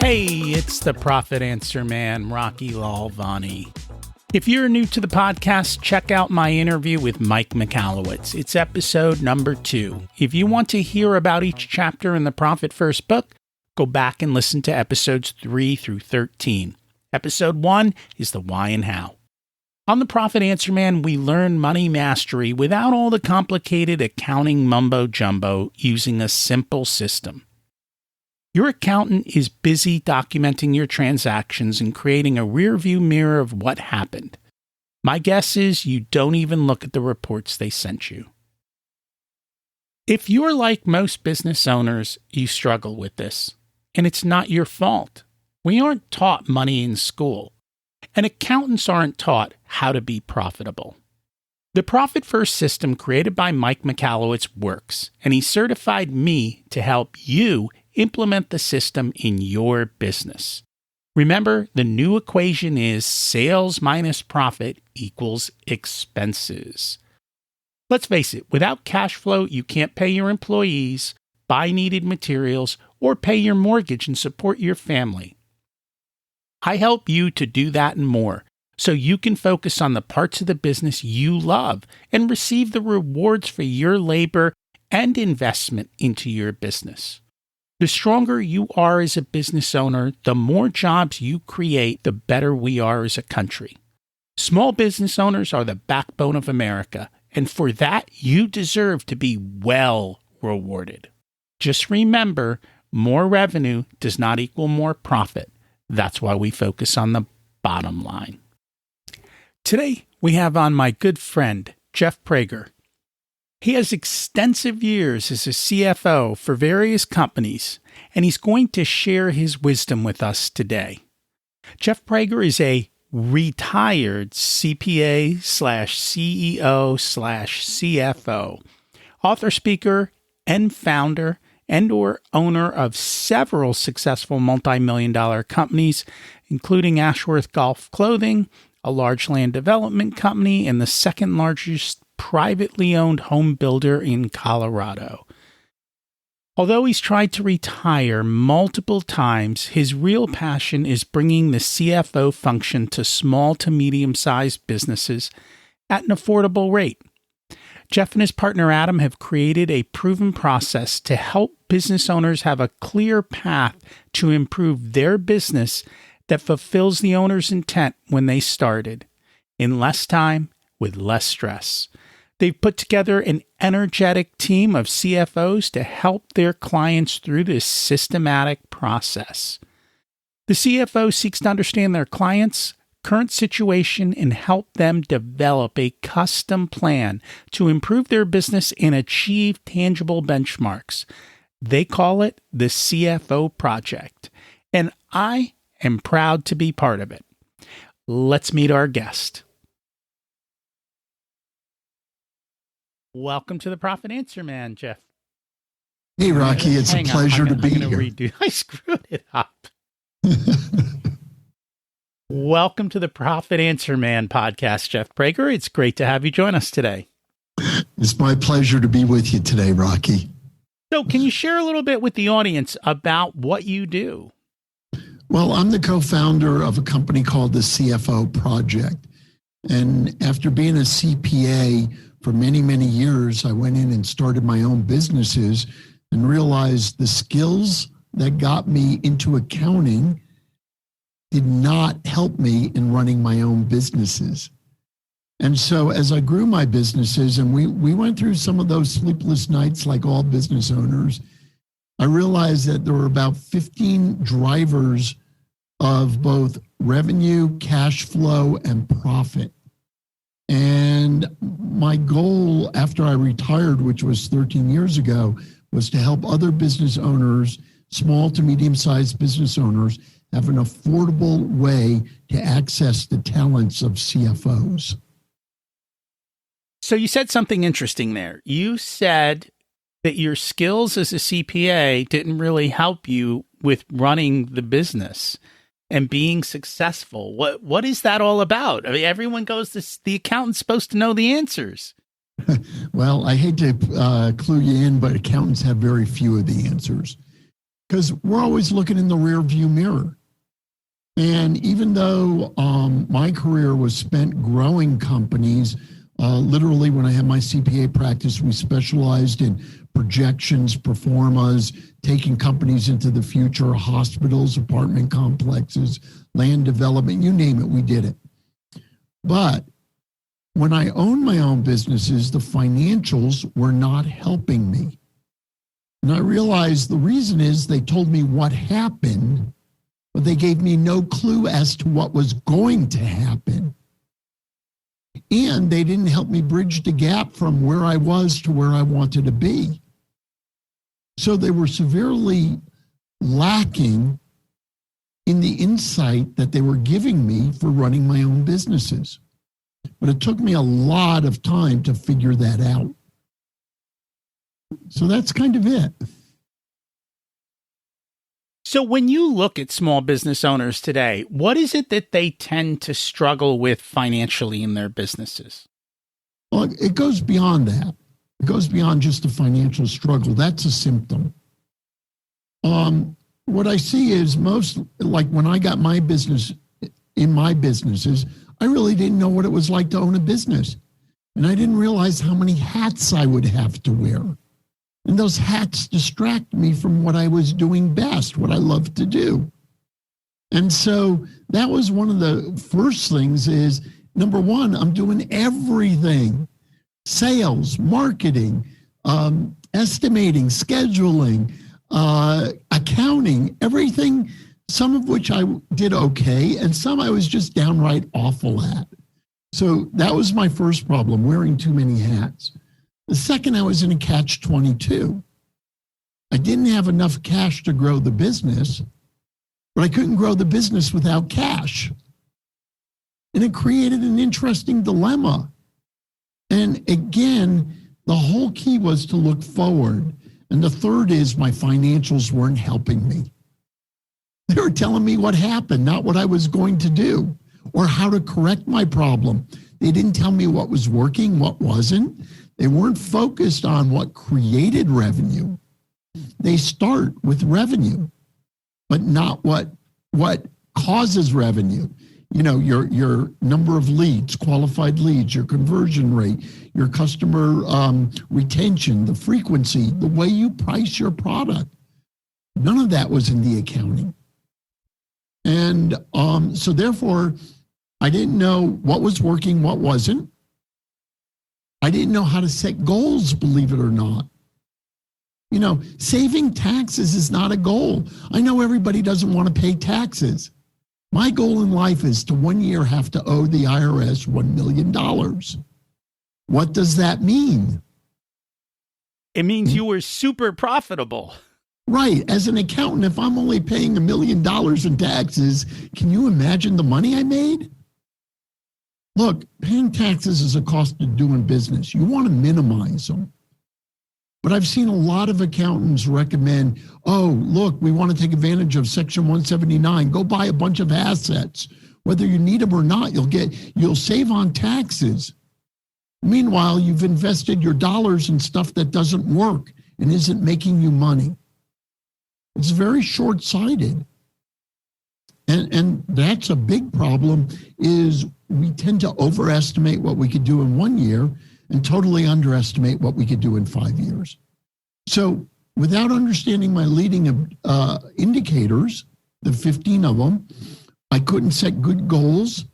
Hey, it's the Profit Answer Man, Rocky Lalvani. If you're new to the podcast, check out my interview with Mike Michalowicz. It's episode number 2. If you want to hear about each chapter in the Profit First book, go back and listen to episodes 3 through 13. Episode 1 is the why and how. On the Profit Answer Man, we learn money mastery without all the complicated accounting mumbo-jumbo using a simple system. Your accountant is busy documenting your transactions and creating a rearview mirror of what happened. My guess is you don't even look at the reports they sent you. If you're like most business owners, you struggle with this, and it's not your fault. We aren't taught money in school, and accountants aren't taught how to be profitable. The Profit First system created by Mike Michalowicz works, and he certified me to help you implement the system in your business. Remember, the new equation is sales minus profit equals expenses. Let's face it, without cash flow, you can't pay your employees, buy needed materials, or pay your mortgage and support your family. I help you to do that and more, so you can focus on the parts of the business you love and receive the rewards for your labor and investment into your business. The stronger you are as a business owner, the more jobs you create, the better we are as a country. Small business owners are the backbone of America, and for that, you deserve to be well rewarded. Just remember, more revenue does not equal more profit. That's why we focus on the bottom line. Today, we have on my good friend, Jeff Prager. He has extensive years as a CFO for various companies, and he's going to share his wisdom with us today. Jeff Prager is a retired CPA/CEO/CFO, author, speaker, and founder and/or owner of several successful multi-million-dollar companies, including Ashworth Golf Clothing, a large land development company, and the second largest privately owned home builder in Colorado. Although he's tried to retire multiple times, his real passion is bringing the CFO function to small to medium-sized businesses at an affordable rate. Jeff and his partner Adam have created a proven process to help business owners have a clear path to improve their business that fulfills the owner's intent when they started, in less time with less stress. They've put together an energetic team of CFOs to help their clients through this systematic process. The CFO seeks to understand their clients' current situation and help them develop a custom plan to improve their business and achieve tangible benchmarks. They call it the CFO Project, and I am proud to be part of it. Let's meet our guest. Welcome to the Profit Answer Man, Jeff. Hey, Rocky, it's a pleasure to be here. I screwed it up. Welcome to the Profit Answer Man podcast, Jeff Prager. It's great to have you join us today. It's my pleasure to be with you today, Rocky. So can you share a little bit with the audience about what you do? Well, I'm the co-founder of a company called the CFO Project. And after being a CPA for many, many years, I went in and started my own businesses and realized the skills that got me into accounting did not help me in running my own businesses. And so as I grew my businesses, and we went through some of those sleepless nights like all business owners, I realized that there were about 15 drivers of both revenue, cash flow, and profit. And my goal after I retired, which was 13 years ago, was to help other business owners, small to medium-sized business owners, have an affordable way to access the talents of CFOs. So you said something interesting there. You said that your skills as a CPA didn't really help you with running the business and being successful. What is that all about? I mean, everyone goes, the accountant's supposed to know the answers. Well, I hate to clue you in, but accountants have very few of the answers. because we're always looking in the rear view mirror. And even though my career was spent growing companies, literally when I had my CPA practice, we specialized in projections, performas, taking companies into the future, hospitals, apartment complexes, land development, you name it, we did it. But when I owned my own businesses, the financials were not helping me. And I realized the reason is they told me what happened, but they gave me no clue as to what was going to happen. And they didn't help me bridge the gap from where I was to where I wanted to be. So they were severely lacking in the insight that they were giving me for running my own businesses. But it took me a lot of time to figure that out. So that's kind of it. So when you look at small business owners today, what is it that they tend to struggle with financially in their businesses? Well, it goes beyond that. It goes beyond just a financial struggle. That's a symptom. What I see is most, like when I got my business, in my businesses, I really didn't know what it was like to own a business. And I didn't realize how many hats I would have to wear. And those hats distract me from what I was doing best, what I love to do. And so that was one of the first things is, number one, I'm doing everything. Sales, marketing, estimating, scheduling, accounting, everything, some of which I did okay, and some I was just downright awful at. So that was my first problem, wearing too many hats. The second, I was in a catch-22. I didn't have enough cash to grow the business, but I couldn't grow the business without cash. And it created an interesting dilemma. And again, the whole key was to look forward. And the third is my financials weren't helping me. They were telling me what happened, not what I was going to do or how to correct my problem. They didn't tell me what was working, what wasn't. They weren't focused on what created revenue. They start with revenue, but not what causes revenue. You know, your number of leads, qualified leads, your conversion rate, your customer retention, the frequency, the way you price your product. None of that was in the accounting. And so therefore, I didn't know what was working, what wasn't. I didn't know how to set goals, believe it or not. You know, saving taxes is not a goal. I know everybody doesn't want to pay taxes. My goal in life is to 1 year have to owe the IRS $1 million. What does that mean? It means you were super profitable. Right. As an accountant, if I'm only paying $1 million in taxes, can you imagine the money I made? Look, paying taxes is a cost of doing business. You want to minimize them. But I've seen a lot of accountants recommend, oh, look, we want to take advantage of Section 179. Go buy a bunch of assets. Whether you need them or not, you'll save on taxes. Meanwhile, you've invested your dollars in stuff that doesn't work and isn't making you money. It's very short-sighted. And that's a big problem, is we tend to overestimate what we could do in 1 year and totally underestimate what we could do in 5 years. So without understanding my leading indicators, the 15 of them, I couldn't set good goals,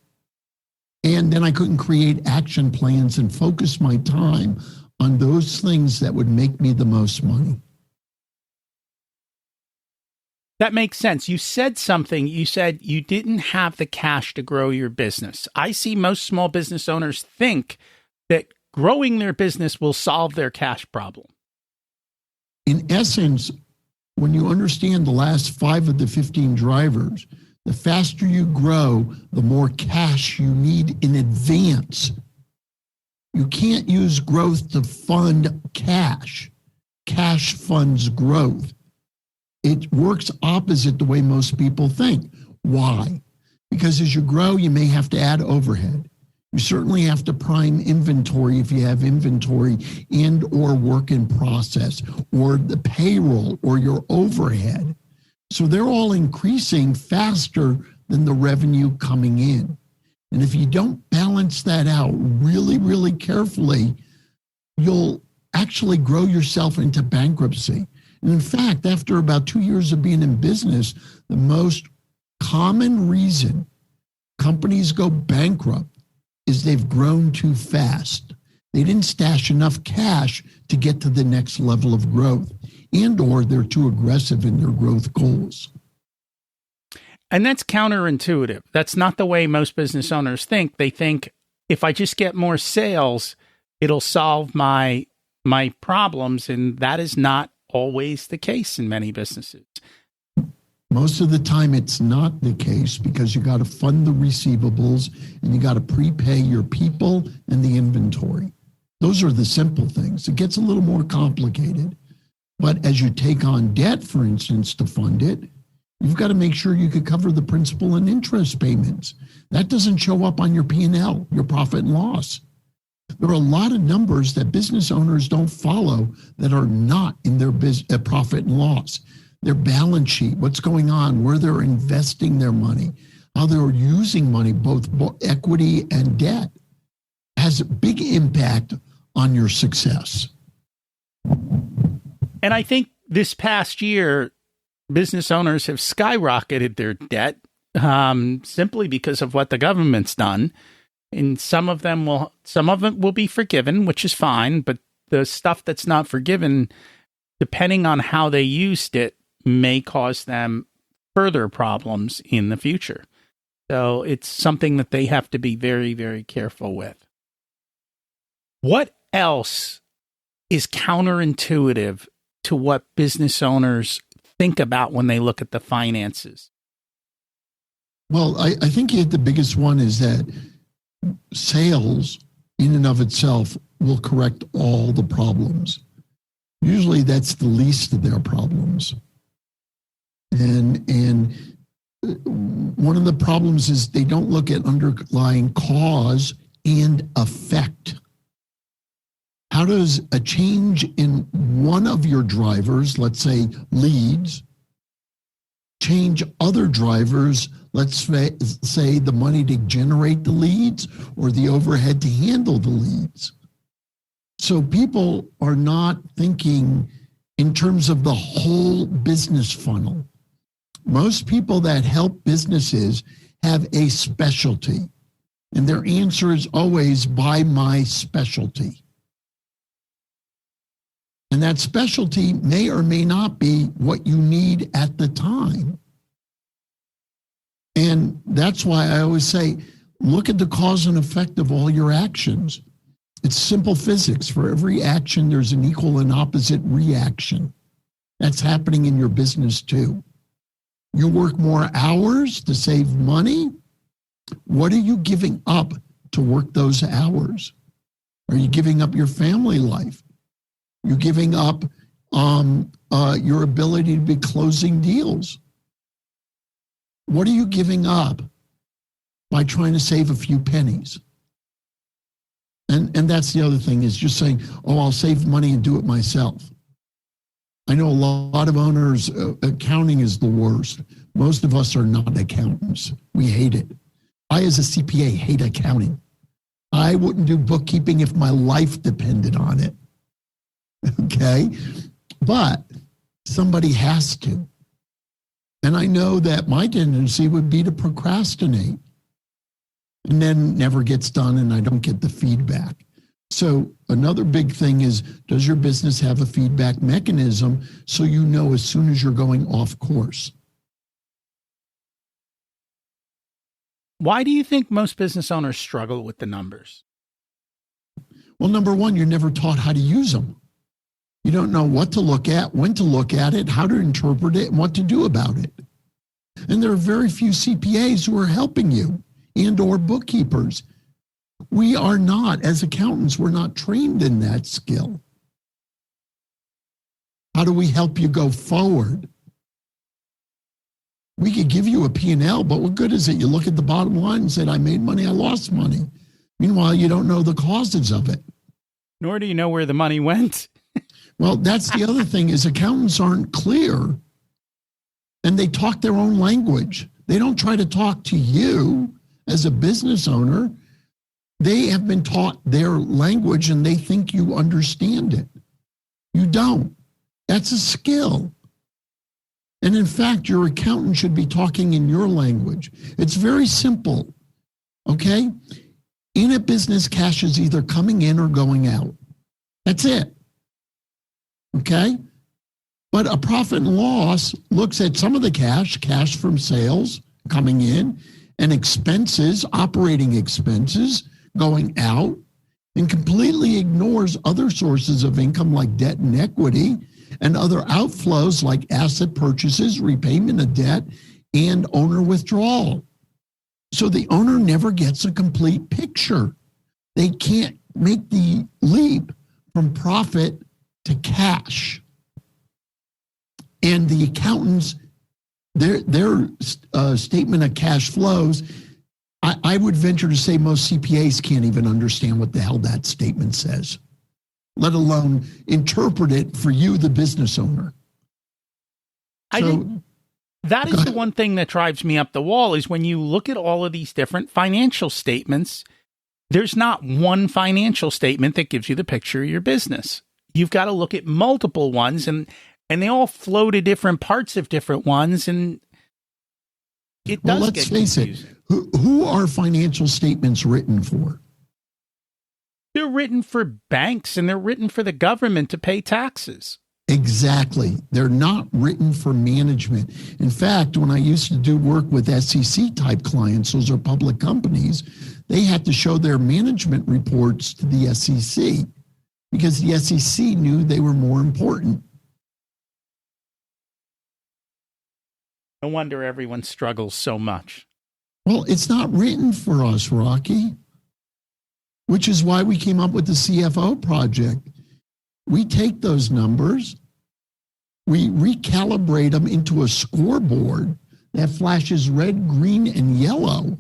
and then I couldn't create action plans and focus my time on those things that would make me the most money. That makes sense. You said something. You said you didn't have the cash to grow your business. I see most small business owners think that growing their business will solve their cash problem. In essence, when you understand the last 5 of the 15 drivers, the faster you grow, the more cash you need in advance. You can't use growth to fund cash. Cash funds growth. It works opposite the way most people think. Why? Because as you grow, you may have to add overhead. You certainly have to prime inventory if you have inventory and or work in process or the payroll or your overhead. So they're all increasing faster than the revenue coming in. And if you don't balance that out really, really carefully, you'll actually grow yourself into bankruptcy. And in fact, after about 2 years of being in business, the most common reason companies go bankrupt is they've grown too fast. They didn't stash enough cash to get to the next level of growth, and or they're too aggressive in their growth goals. And that's counterintuitive. That's not the way most business owners think. They think if I just get more sales, it'll solve my problems. And that is not always the case in many businesses. Most of the time, it's not the case because you got to fund the receivables and you got to prepay your people and the inventory. Those are the simple things. It gets a little more complicated. But as you take on debt, for instance, to fund it, you've got to make sure you could cover the principal and interest payments. That doesn't show up on your P&L, your profit and loss. There are a lot of numbers that business owners don't follow that are not in their profit and loss. Their balance sheet, what's going on, where they're investing their money, how they're using money, both equity and debt, has a big impact on your success. And I think this past year, business owners have skyrocketed their debt simply because of what the government's done. And some of it will be forgiven, which is fine. But the stuff that's not forgiven, depending on how they used it, may cause them further problems in the future. So it's something that they have to be very, very careful with. What else is counterintuitive to what business owners think about when they look at the finances? Well, I think the biggest one is that sales in and of itself will correct all the problems. Usually that's the least of their problems. And one of the problems is they don't look at underlying cause and effect. How does a change in one of your drivers, let's say leads, change other drivers, let's say the money to generate the leads or the overhead to handle the leads? So people are not thinking in terms of the whole business funnel. Most people that help businesses have a specialty, and their answer is always by my specialty. And that specialty may or may not be what you need at the time. And that's why I always say, look at the cause and effect of all your actions. It's simple physics. For every action, there's an equal and opposite reaction. That's happening in your business too. You work more hours to save money. What are you giving up to work those hours? Are you giving up your family life? You're giving up your ability to be closing deals. What are you giving up by trying to save a few pennies? And that's the other thing, is just saying, oh, I'll save money and do it myself. I know a lot of owners, accounting is the worst. Most of us are not accountants. We hate it. I, as a CPA, hate accounting. I wouldn't do bookkeeping if my life depended on it. Okay? But somebody has to. And I know that my tendency would be to procrastinate and then never gets done and I don't get the feedback. So another big thing is, does your business have a feedback mechanism so you know as soon as you're going off course? Why do you think most business owners struggle with the numbers? Well, number one, you're never taught how to use them. You don't know what to look at, when to look at it, how to interpret it, and what to do about it. And there are very few CPAs who are helping you and or bookkeepers. We are not, as accountants, we're not trained in that skill. How do we help you go forward? We could give you a P&L, but what good is it? You look at the bottom line and say, I made money, I lost money. Meanwhile, you don't know the causes of it. Nor do you know where the money went. Well, that's the other thing, is accountants aren't clear and they talk their own language. They don't try to talk to you as a business owner. They have been taught their language and they think you understand it. You don't. That's a skill. And in fact, your accountant should be talking in your language. It's very simple, okay? In a business, cash is either coming in or going out. That's it, okay? But a profit and loss looks at some of the cash from sales coming in, and expenses, operating expenses going out, and completely ignores other sources of income like debt and equity, and other outflows like asset purchases, repayment of debt, and owner withdrawal. So the owner never gets a complete picture. They can't make the leap from profit to cash. And the accountants, their statement of cash flows, I would venture to say most CPAs can't even understand what the hell that statement says, let alone interpret it for you, the business owner. I think that is the one thing that drives me up the wall is when you look at all of these different financial statements, there's not one financial statement that gives you the picture of your business. You've got to look at multiple ones, and they all flow to different parts of different ones, and it does let's get face confusing. It. Who are financial statements written for? They're written for banks, and they're written for the government to pay taxes. Exactly. They're not written for management. In fact, when I used to do work with SEC type clients, those are public companies, they had to show their management reports to the SEC because the SEC knew they were more important. No wonder everyone struggles so much. Well, it's not written for us, Rocky, which is why we came up with the CFO project. We take those numbers, we recalibrate them into a scoreboard that flashes red, green, and yellow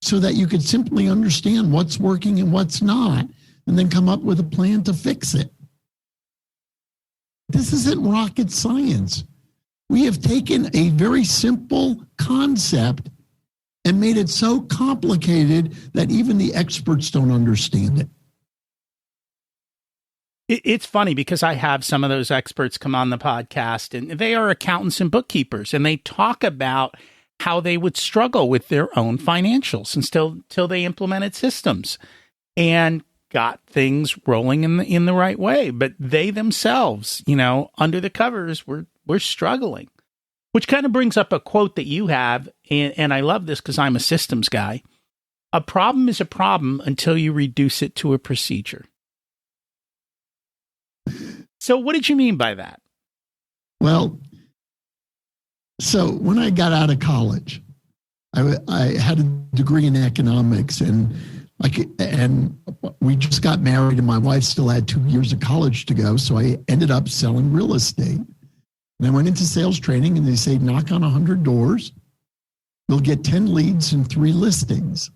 so that you could simply understand what's working and what's not, and then come up with a plan to fix it. This isn't rocket science. We have taken a very simple concept and made it so complicated that even the experts don't understand it. It's funny because I have some of those experts come on the podcast, and they are accountants and bookkeepers, and they talk about how they would struggle with their own financials until they implemented systems and got things rolling in the right way. But they themselves, under the covers, were struggling, which kind of brings up a quote that you have. And I love this because I'm a systems guy. A problem is a problem until you reduce it to a procedure. So what did you mean by that? Well, so when I got out of college, I had a degree in economics, and we just got married, and my wife still had 2 years of college to go. So I ended up selling real estate. And I went into sales training, and they say, knock on 100 doors. You'll get 10 leads and 3 listings.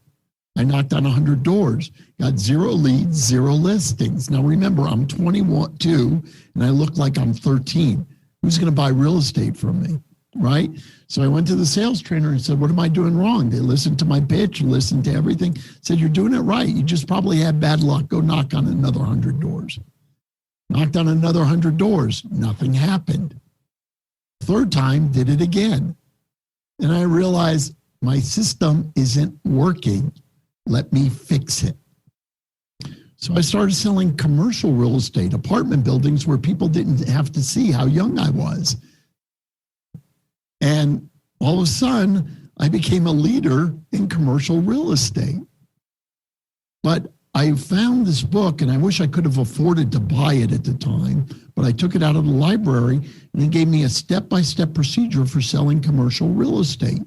I knocked on 100 doors, got 0 leads, 0 listings. Now, remember, I'm 22, and I look like I'm 13. Who's going to buy real estate from me, right? So I went to the sales trainer and said, what am I doing wrong? They listened to my pitch, listened to everything, said, you're doing it right. You just probably had bad luck. Go knock on another 100 doors. Knocked on another 100 doors. Nothing happened. Third time, did it again. And I realized my system isn't working. Let me fix it. So I started selling commercial real estate, apartment buildings where people didn't have to see how young I was. And all of a sudden, I became a leader in commercial real estate. But I found this book, and I wish I could have afforded to buy it at the time, but I took it out of the library, and it gave me a step-by-step procedure for selling commercial real estate.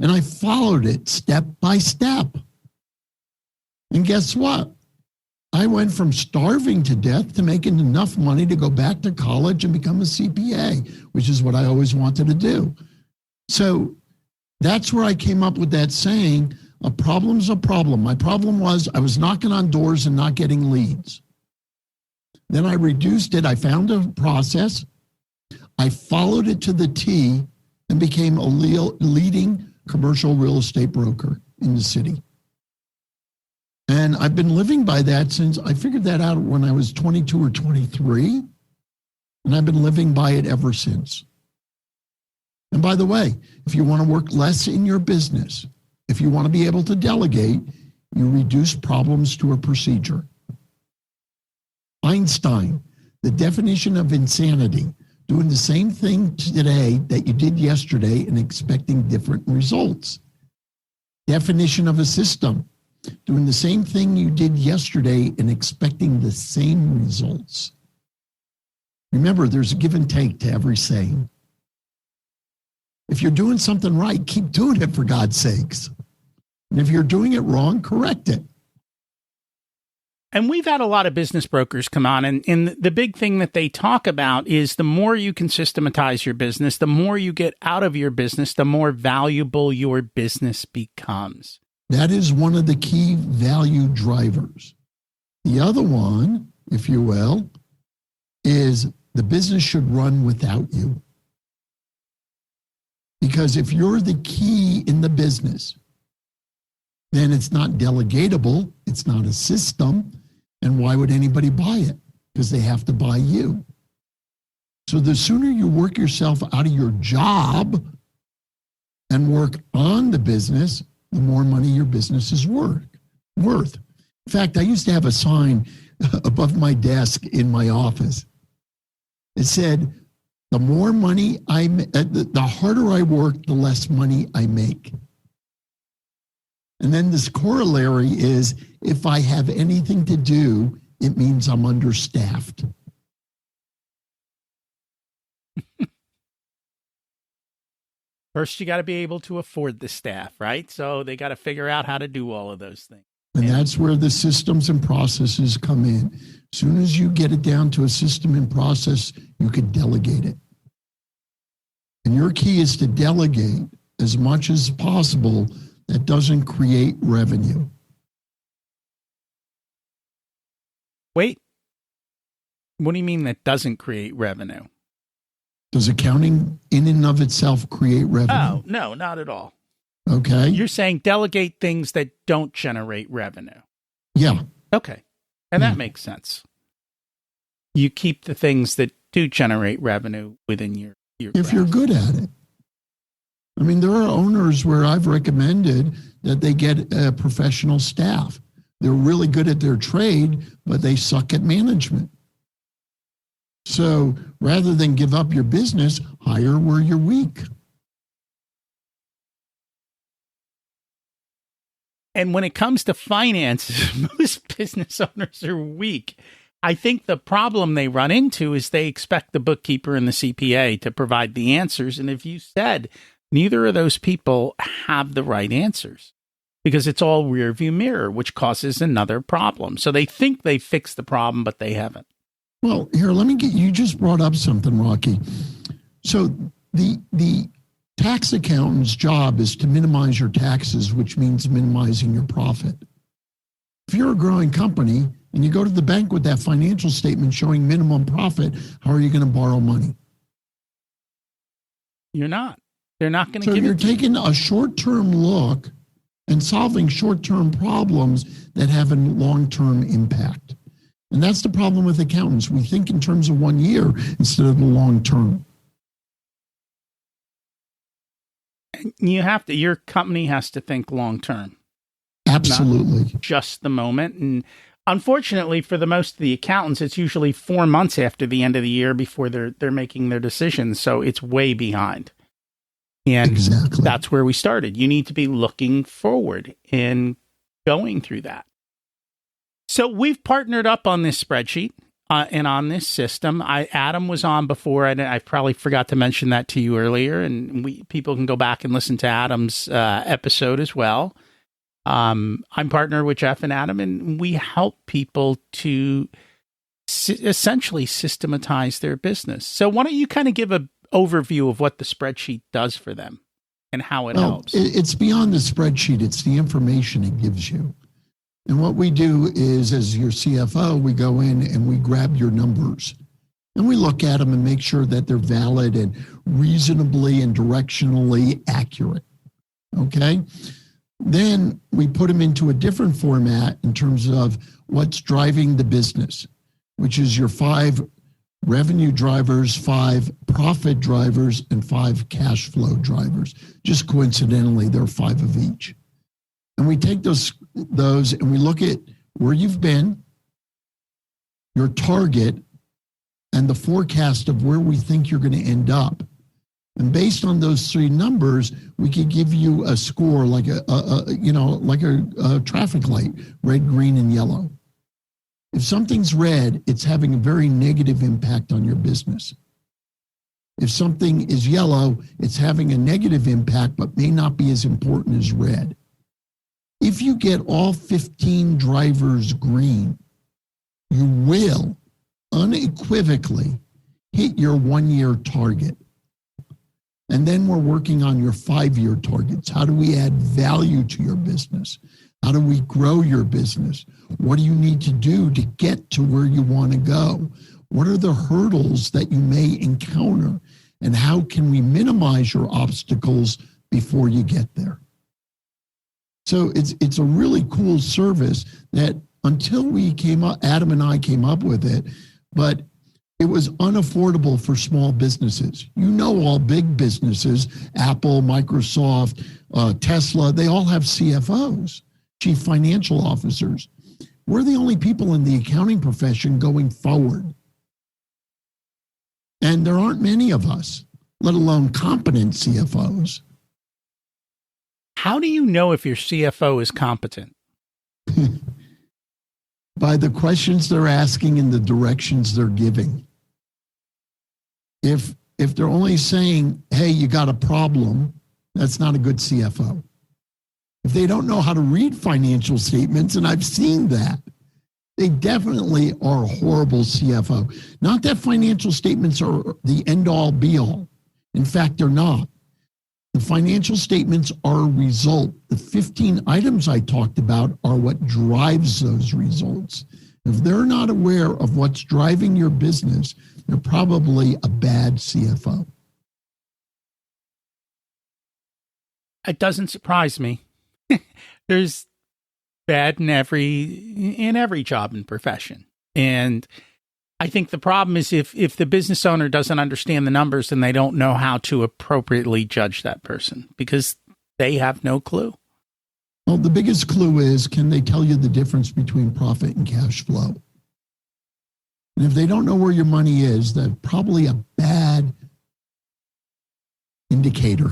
And I followed it step by step. And guess what? I went from starving to death to making enough money to go back to college and become a CPA, which is what I always wanted to do. So that's where I came up with that saying, a problem's a problem. My problem was I was knocking on doors and not getting leads. Then I reduced it. I found a process. I followed it to the T and became a leading commercial real estate broker in the city. And I've been living by that since I figured that out when I was 22 or 23. And I've been living by it ever since. And by the way, if you want to work less in your business, if you want to be able to delegate, you reduce problems to a procedure. Einstein, the definition of insanity, doing the same thing today that you did yesterday and expecting different results. Definition of a system, doing the same thing you did yesterday and expecting the same results. Remember, there's a give and take to every saying. If you're doing something right, keep doing it for God's sakes. And if you're doing it wrong, correct it. And we've had a lot of business brokers come on, and the big thing that they talk about is the more you can systematize your business, the more you get out of your business, the more valuable your business becomes. That is one of the key value drivers. The other one, if you will, is the business should run without you. Because if you're the key in the business, then it's not delegatable, it's not a system, and why would anybody buy it? Because they have to buy you. So the sooner you work yourself out of your job and work on the business, the more money your business is worth. In fact, I used to have a sign above my desk in my office. It said, the more money the harder I work, the less money I make. And then this corollary is, if I have anything to do, it means I'm understaffed. First, you got to be able to afford the staff, right? So they got to figure out how to do all of those things. And that's where the systems and processes come in. As soon as you get it down to a system and process, you can delegate it. And your key is to delegate as much as possible that doesn't create revenue. Wait, what do you mean that doesn't create revenue? Does accounting in and of itself create revenue? Oh, no, not at all. Okay. You're saying delegate things that don't generate revenue. Yeah. Okay. And that makes sense. You keep the things that do generate revenue within your if grasp. You're good at it. I mean, there are owners where I've recommended that they get professional staff. They're really good at their trade, but they suck at management. So rather than give up your business, hire where you're weak. And when it comes to finances, most business owners are weak. I think the problem they run into is they expect the bookkeeper and the CPA to provide the answers. And if you said neither of those people have the right answers, because it's all rear view mirror, which causes another problem. So they think they fixed the problem, but they haven't. Well, here, you just brought up something, Rocky. So the tax accountant's job is to minimize your taxes, which means minimizing your profit. If you're a growing company and you go to the bank with that financial statement showing minimum profit, how are you going to borrow money? You're not. They're not going to give it to you. So you're taking a short-term look and solving short-term problems that have a long-term impact. And that's the problem with accountants. We think in terms of 1 year instead of the long term. Your company has to think long term. Absolutely. Not just the moment. And unfortunately, for the most of the accountants, it's usually 4 months after the end of the year before they're making their decisions. So it's way behind. And exactly. That's where we started. You need to be looking forward and going through that. So we've partnered up on this spreadsheet and on this system. Adam was on before, and I probably forgot to mention that to you earlier. And people can go back and listen to Adam's episode as well. I'm partnered with Jeff and Adam, and we help people to essentially systematize their business. So why don't you kind of give an overview of what the spreadsheet does for them and how it helps? It's beyond the spreadsheet. It's the information it gives you. And what we do is, as your CFO, we go in and we grab your numbers And we look at them and make sure that they're valid and reasonably and directionally accurate. Okay? Then we put them into a different format in terms of what's driving the business, which is your 5 revenue drivers, 5 profit drivers, and 5 cash flow drivers. Just coincidentally, there are 5 of each. And we take those and we look at where you've been, your target, and the forecast of where we think you're going to end up. And based on those 3 numbers, we could give you a score like a traffic light, red, green, and yellow. If something's red, it's having a very negative impact on your business. If something is yellow, it's having a negative impact, but may not be as important as red. If you get all 15 drivers green, you will unequivocally hit your 1-year target. And then we're working on your 5-year targets. How do we add value to your business? How do we grow your business? What do you need to do to get to where you want to go? What are the hurdles that you may encounter? And how can we minimize your obstacles before you get there? So it's a really cool service that until we came up, Adam and I came up with it, but it was unaffordable for small businesses. You know, all big businesses, Apple, Microsoft, Tesla, they all have CFOs, chief financial officers. We're the only people in the accounting profession going forward. And there aren't many of us, let alone competent CFOs. How do you know if your CFO is competent? By the questions they're asking and the directions they're giving. If they're only saying, hey, you got a problem, that's not a good CFO. If they don't know how to read financial statements, and I've seen that, they definitely are a horrible CFO. Not that financial statements are the end-all, be-all. In fact, they're not. The financial statements are a result. The 15 items I talked about are what drives those results. If they're not aware of what's driving your business, they're probably a bad CFO. It doesn't surprise me. There's bad in every job and profession. And I think the problem is if the business owner doesn't understand the numbers, then they don't know how to appropriately judge that person because they have no clue. Well, the biggest clue is, can they tell you the difference between profit and cash flow? And if they don't know where your money is, that's probably a bad indicator.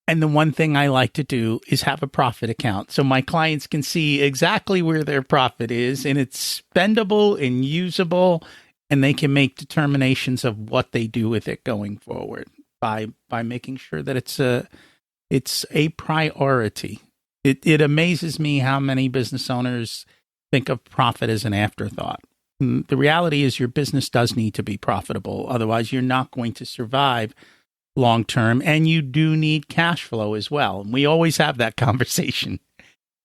And the one thing I like to do is have a profit account so my clients can see exactly where their profit is and it's spendable and usable, and they can make determinations of what they do with it going forward by making sure that it's a priority. It amazes me how many business owners think of profit as an afterthought. The reality is your business does need to be profitable. Otherwise, you're not going to survive long term, and you do need cash flow as well. And we always have that conversation.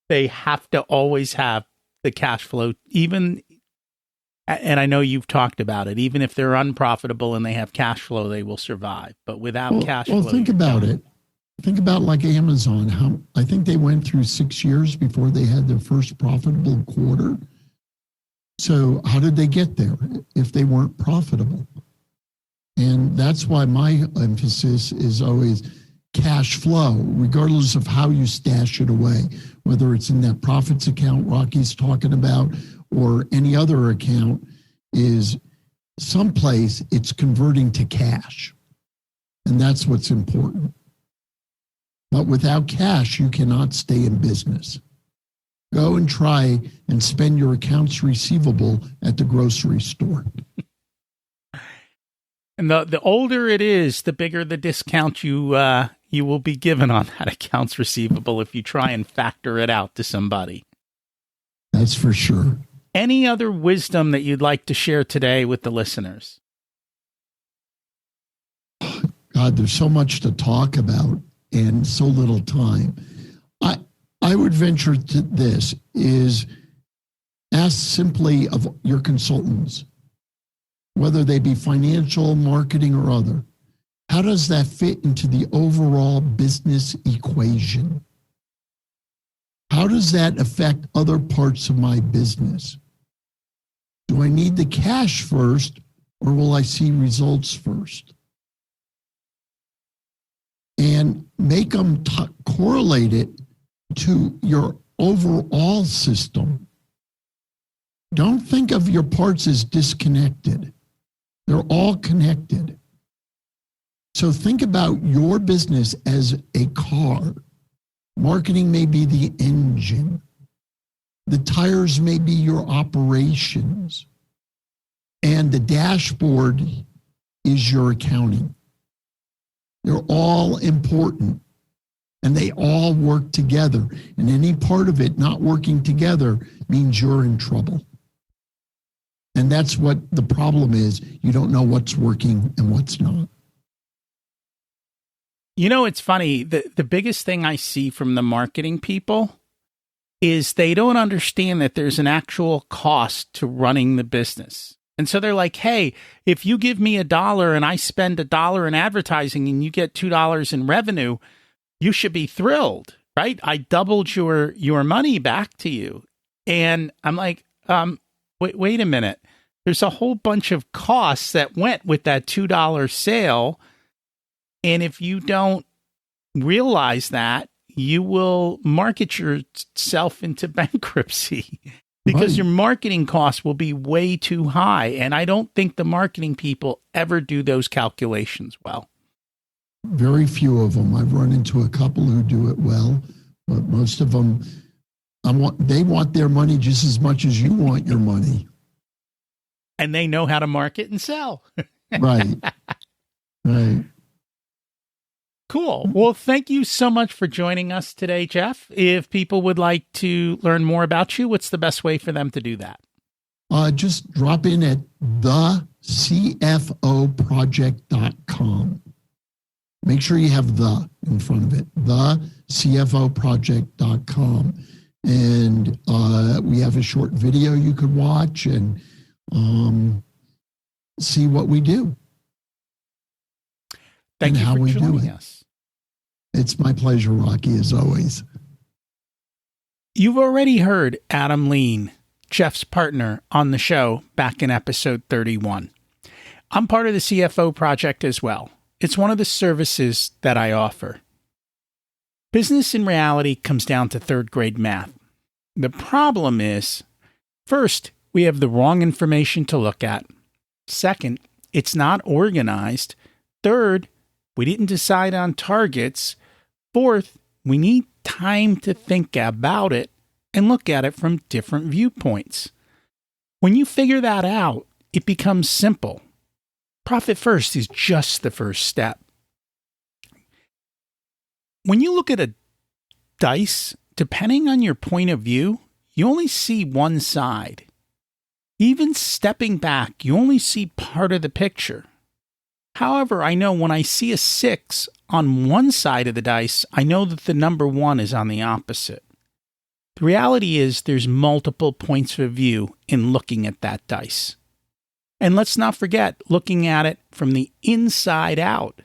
They have to always have the cash flow, even, and I know you've talked about it, even if they're unprofitable and they have cash flow, they will survive. But without cash flow. Well, think about it. Think about like Amazon. I think they went through 6 years before they had their first profitable quarter. So how did they get there if they weren't profitable? And that's why my emphasis is always cash flow, regardless of how you stash it away, whether it's in that profits account Rocky's talking about or any other account, is someplace it's converting to cash. And that's what's important. But without cash, you cannot stay in business. Go and try and spend your accounts receivable at the grocery store. And the older it is, the bigger the discount you will be given on that accounts receivable if you try and factor it out to somebody. That's for sure. Any other wisdom that you'd like to share today with the listeners? God, there's so much to talk about and so little time. I would venture to this is ask simply of your consultants, whether they be financial, marketing, or other. How does that fit into the overall business equation? How does that affect other parts of my business? Do I need the cash first, or will I see results first? And make them correlate it to your overall system. Don't think of your parts as disconnected. They're all connected. So think about your business as a car. Marketing may be the engine. The tires may be your operations. And the dashboard is your accounting. They're all important. And they all work together. And any part of it not working together means you're in trouble. And that's what the problem is. You don't know what's working and what's not. You know, it's funny. The biggest thing I see from the marketing people is they don't understand that there's an actual cost to running the business. And so they're like, hey, if you give me $1 and I spend $1 in advertising and you get $2 in revenue, you should be thrilled, right? I doubled your money back to you. And I'm like, wait a minute. There's a whole bunch of costs that went with that $2 sale. And if you don't realize that, you will market yourself into bankruptcy because your marketing costs will be way too high. And I don't think the marketing people ever do those calculations well. Very few of them. I've run into a couple who do it well, but most of them, they want their money just as much as you want your money. And they know how to market and sell. Right. Right. Cool. Well, thank you so much for joining us today, Jeff. If people would like to learn more about you, what's the best way for them to do that? Just drop in at thecfoproject.com. Make sure you have the in front of it, thecfoproject.com. And we have a short video you could watch and see what we do. Thank you for joining us. It's my pleasure, Rocky, as always. You've already heard Adam Lean, Jeff's partner, on the show back in episode 31. I'm part of the CFO project as well. It's one of the services that I offer. Business in reality comes down to third grade math. The problem is, first, we have the wrong information to look at. Second, it's not organized. Third, we didn't decide on targets. Fourth, we need time to think about it and look at it from different viewpoints. When you figure that out, it becomes simple. Profit first is just the first step. When you look at a dice, depending on your point of view, you only see one side. Even stepping back, you only see part of the picture. However, I know when I see a 6 on one side of the dice, I know that the number 1 is on the opposite. The reality is there's multiple points of view in looking at that dice. And let's not forget looking at it from the inside out.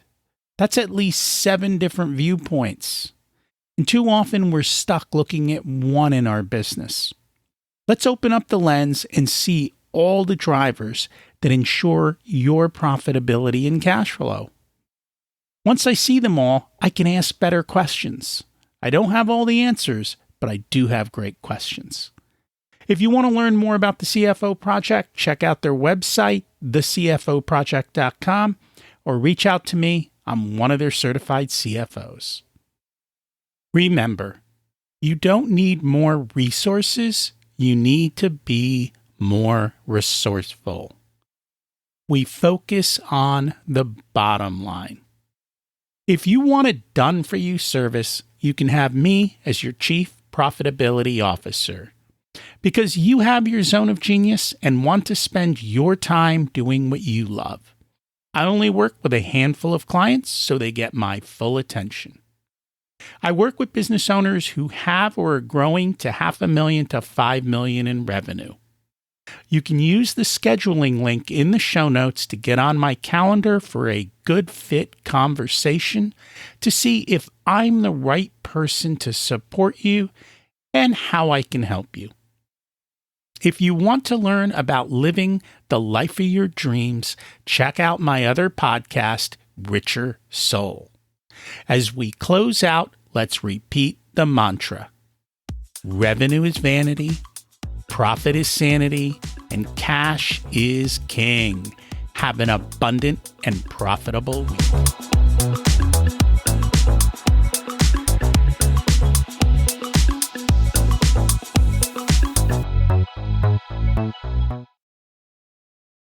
That's at least 7 different viewpoints. And too often we're stuck looking at one in our business. Let's open up the lens and see all the drivers that ensure your profitability and cash flow. Once I see them all, I can ask better questions. I don't have all the answers, but I do have great questions. If you want to learn more about the CFO Project, check out their website, thecfoproject.com, or reach out to me. I'm one of their certified CFOs. Remember, you don't need more resources. You need to be more resourceful. We focus on the bottom line. If you want a done-for-you service, you can have me as your Chief Profitability Officer because you have your zone of genius and want to spend your time doing what you love. I only work with a handful of clients, so they get my full attention. I work with business owners who have or are growing to $500,000 to $5 million in revenue. You can use the scheduling link in the show notes to get on my calendar for a good fit conversation to see if I'm the right person to support you and how I can help you. If you want to learn about living the life of your dreams, check out my other podcast, Richer Soul. As we close out, let's repeat the mantra. Revenue is vanity, profit is sanity, and cash is king. Have an abundant and profitable week.